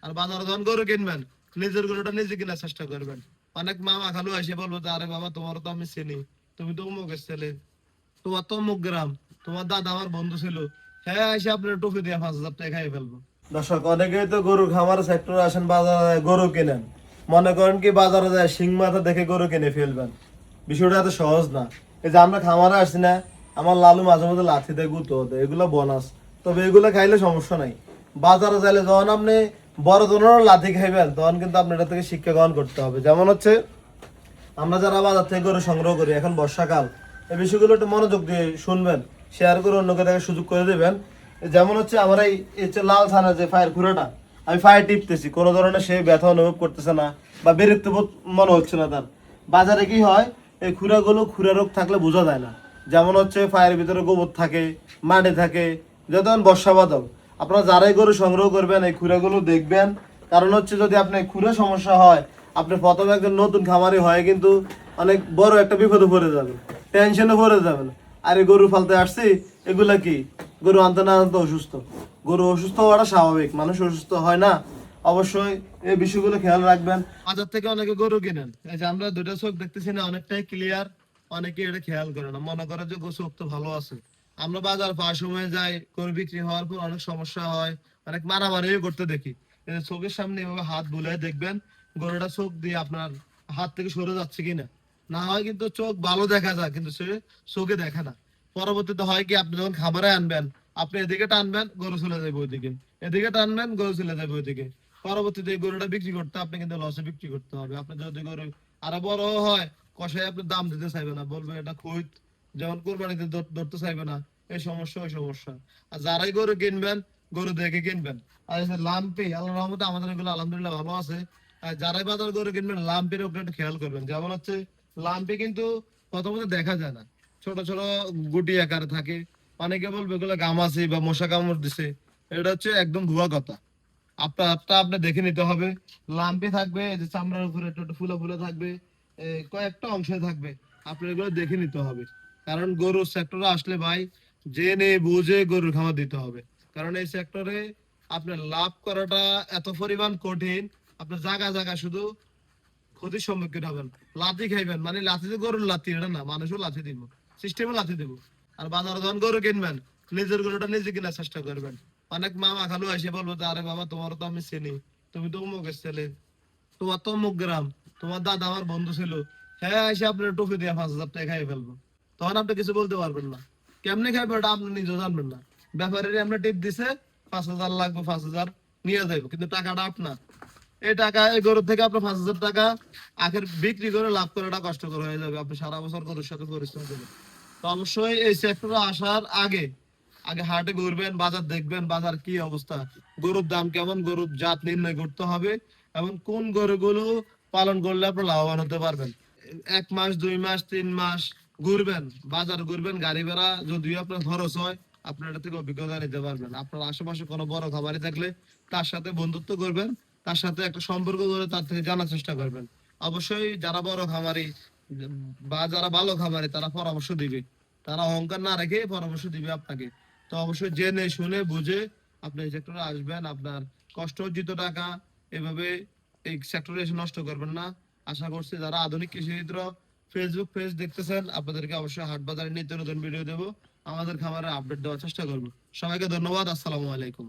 আর বাজারে যখন গরু কিনবেন নিজের গরুটা নিজে কেনার চেষ্টা করবেন। অনেক মামা খালু এসে বলবো যে আরে বাবা তোমার তো আমি চিনি, তুমি তো অমুকের ছেলে, তোমার তো অমুক গ্রাম, তোমার দাদা আমার বন্ধু ছিল, হ্যাঁ এসে আপনার টুপি দিয়ে 5,000 টাকা খাইয়ে ফেলবো। দর্শক অনেকেই তো গরুর খামার সেক্টরে আসেন, বাজারে গরু কেনেন, মনে করেন কি বাজারে যায় শিং মাথা দেখে গরু কিনে ফেলবেন। বিষয়টা এত সহজ না। এই যে আমরা খামারে আসছি না, আমার লালু মাঝে মধ্যে লাথি দেয় গুঁতো দেয়, এগুলো বোনাস। তবে এগুলো খাইলে সমস্যা নাই। বাজারে যাইলে যখন আপনি বড় ধরনের লাথি খাইবেন তখন কিন্তু আপনি এটা থেকে শিক্ষা গ্রহণ করতে হবে। যেমন হচ্ছে আমরা যারা বাজার থেকে গরু সংগ্রহ করি, এখন বর্ষাকাল, এই বিষয়গুলো একটু মনোযোগ দিয়ে শুনবেন, শেয়ার করে অন্যকে দেখার সুযোগ করে দেবেন। যেমন হচ্ছে আমরা এই লাল থানা যে ফায়ার খুঁড়োটা, আমি ফায়ার টিপতেছি, কোনো ধরনের সে ব্যথা অনুভব করতেছে না বা বিরক্ত বোধ মনে হচ্ছে না তার। বাজারে কি হয়, এই খুঁড়াগুলো খুঁড়া রোগ থাকলে বোঝা যায় না। যেমন হচ্ছে ফায়ারের ভিতরে গোবর থাকে, মাটি থাকে, যখন বর্ষা বাদল, আপনারা যারাই গরু সংগ্রহ করবেন এই খুঁড়াগুলো দেখবেন। কারণ হচ্ছে যদি আপনার খুঁড়ে সমস্যা হয়, আপনি প্রথমে একজন নতুন খামারি হয় কিন্তু অনেক বড় একটা বিপদে পড়ে যাবেন, টেনশনে পড়ে যাবেন। আরে গরু ফালতে আসছি, এগুলা কি গরু আনতে না আনতে অসুস্থ। গরু অসুস্থ হওয়াটা স্বাভাবিক, মানুষ অসুস্থ হয় না। অবশ্যই এই বিষয়গুলো খেয়াল রাখবেন। বাজার থেকে অনেকে গরু কিনেন, এই যে আমরা দুটো চোখ দেখতেছি না অনেকটাই ক্লিয়ার, অনেকে এটা খেয়াল করে না, মনে করে যে চোখ তো ভালো আছে। আমরা বাজার পাওয়ার সময় যাই, গরু বিক্রি হওয়ার পর অনেক সমস্যা হয়, অনেক মারামারিও করতে দেখি। চোখের সামনে এভাবে হাত বুলাই দেখবেন গরুটা চোখ দিয়ে আপনার হাত থেকে সরে যাচ্ছে কিনা। না হয় কিন্তু চোখ ভালো দেখা যায় কিন্তু সে চোখে দেখে না। পরবর্তীতে হয় কি, আপনি যখন খাবারে আনবেন, আপনি এদিকে টানবেন গরু চলে যাবে ওইদিকে, এদিকে টানবেন গরু চলে যাবে ওইদিকে। পরবর্তীতে এই গরুটা বিক্রি করতে আপনি কিন্তু লসে বিক্রি করতে হবে। আপনি যদি গরু আরো বড় হয়, কষাই আপনি দাম দিতে চাইবে না, বলবে এটা খুঁত, যেমন কোরবানিতে ধরতে চাইবে না। এই সমস্যা ওই সমস্যা। আর যারাই গরু কিনবেন গরু দেখে কিনবেন। আর লাম্পি আল্লাহ রহমতে আমাদের এগুলো আলহামদুলিল্লাহ ভালো আছে। আর যারাই বাজার গরু কিনবেন লাম্পির উপরে একটু খেয়াল করবেন। যেমন হচ্ছে লাম্পি কিন্তু প্রথমত দেখা যায় না, ছোট ছোট গুটি আকারে থাকে। অনেকে বলবে এগুলো গামাছি বা মশা কামড় দিছে, এটা হচ্ছে একদম ভুয়া কথা। আপনারটা আপনি দেখে নিতে হবে। লাম্পি থাকবে, এই যে চামড়ার উপরে একটু একটু ফুলে ফুলে থাকবে, কয়েকটা অংশে থাকবে, আপনার এগুলো দেখে নিতে হবে। কারণ গরুর সেক্টরে আসলে ভাই জেনে বুঝে গরুর খামার দিতে হবে। কারণ এই সেক্টরে আপনার লাভ করাটা এত পরিমাণ কঠিন, আপনার জায়গা জায়গা শুধু ক্ষতির সম্মুখীন হবেন। লাথি খাইবেন, মানে লাথি তো গরুর লাথি, এটা না মানুষও লাথি দিব, সিস্টেমও লাথি দেবো। আর বাজারে যখন গরু কিনবেন নিজের গরুটা নিজে কেনার চেষ্টা করবেন। অনেক মামা খালু এসে বলবো যে আরে বাবা তোমার তো আমি চিনি, তুমি তো অমুকের ছেলে, তোমার তো অমুক গ্রাম, তোমার দাদা আমার বন্ধু ছিল, হ্যাঁ এসে আপনার টুপি দিয়ে 5,000 টাকা খাইয়ে ফেলবো। তখন আপনি কিছু বলতে পারবেন না। কেমনে খাইবে ওটা আপনি নিজেও জানবেন না। ব্যাপারীরা আমরা টিপ দিছে 5,000 লাগবে, 5,000 নিয়ে যাইবো, কিন্তু টাকাটা আপনার। এই টাকা এই গরু থেকে আপনার 5,000 টাকা আখের বিক্রি করে লাভ করাটা কষ্টকর হয়ে যাবে। আপনি সারা বছর গরুর সাথে পরিশ্রম করবেন। তো অবশ্যই এই সেক্টরে আসার আগে আগে হাটে ঘুরবেন, বাজার দেখবেন, বাজার কি অবস্থা, গরুর দাম কেমন, গরুর জাত নির্ণয় করতে হবে এবং কোন গরুগুলো পালন করলে আপনি লাভবান হতে পারবেন। 1 মাস 2 মাস 3 মাস ঘুরবেন, বাজার ঘুরবেন, গাড়ি ভাড়া যদিও আপনার খরচ হয়, আপনার এটা থেকে অভিজ্ঞতা নিতে পারবেন। আপনার আশেপাশে কোনো বড় খামারি থাকলে তার সাথে বন্ধুত্ব করবেন, তার সাথে একটা সম্পর্ক করে তার থেকে জানার চেষ্টা করবেন। অবশ্যই যারা বড় খামারি বা যারা ভালো খামারি তারা পরামর্শ দিবে, তারা অহংকার না রেখে পরামর্শ দিবে আপনাকে। তো অবশ্যই জেনে শুনে বুঝে আপনি এই সেক্টরে আসবেন। আপনার কষ্ট অর্জিত টাকা এভাবে এই সেক্টরে এসে নষ্ট করবেন না। আশা করছি যারা আধুনিক কৃষিচিত্র ফেসবুক পেজ দেখতেছেন, আপনাদেরকে অবশ্যই হাট বাজারে নিত্য নতুন ভিডিও দেবো, আমাদের খামারে আপডেট দেওয়ার চেষ্টা করবো। সবাইকে ধন্যবাদ, আসসালামু আলাইকুম।